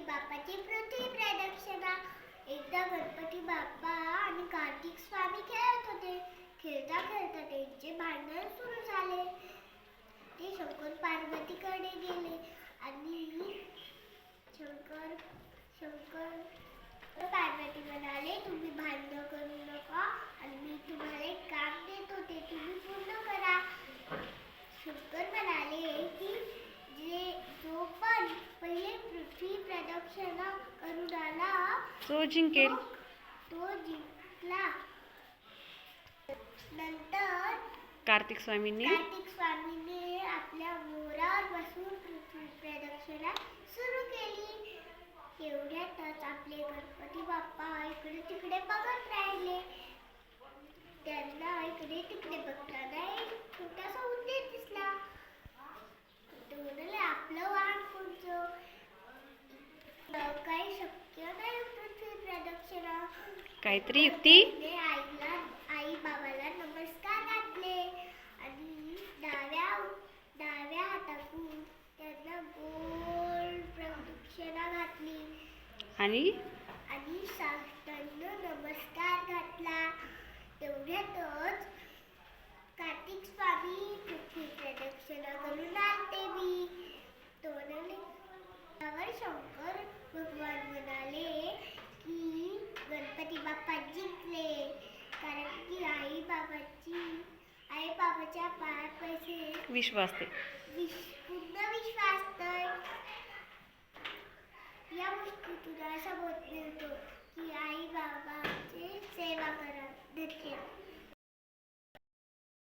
बाप्पाची पृथ्वी प्रदक्षिणा. एकदा गणपती बाप्पा आणि कार्तिक स्वामी खेळत होते. खेळता खेळता त्यांचे भांडण सुरू झाले. ते शंकर पार्वतीकडे गेले आणि शंकर पार्वती म्हणाले, तुम्ही भांडण करू नका आणि मी तुम्हाला एक काम देतो, ते तुम्ही पूर्ण करा. शंकर म्हणाले की जो पण पहिले पृथ्वी प्रदक्षिणा करून आला तो जिंकेल. तो जिंकला. नंतर कार्तिक स्वामींनी आपल्या मोरावर बसून पृथ्वी प्रदक्षिणा सुरू केली. एवढ्यातच आपले गणपती बाप्पा इकडे तिकडे बघत राहिले. त्यांना इकडे तिकडे बघताना एक छोटासा उंदीर दिसला. ते म्हणाले, आपलं वाहन कोणतं? काही शक्य नाही पृथ्वी प्रदक्षिणा. काहीतरी युक्ती. आई बाबाला नमस्कार घातले आणि डाव्या हातातून त्यांना गोल प्रदक्षिणा घातली आणि साष्टांग नमस्कार घातला. तेवढ्यातच कार्तिक स्वामी पृथ्वी प्रदक्षिणा करून आलते मी. त्यावर शंकर भगवान म्हणाले की गणपती बाप्पा जिंकले, कारण की आई बाबाच्या पायात पैसे विश्वास ते पूर्ण विश्वास. तर या गोष्टीतून असा बोध मिळतो की आई बाबाची सेवा करा. धन्यवाद.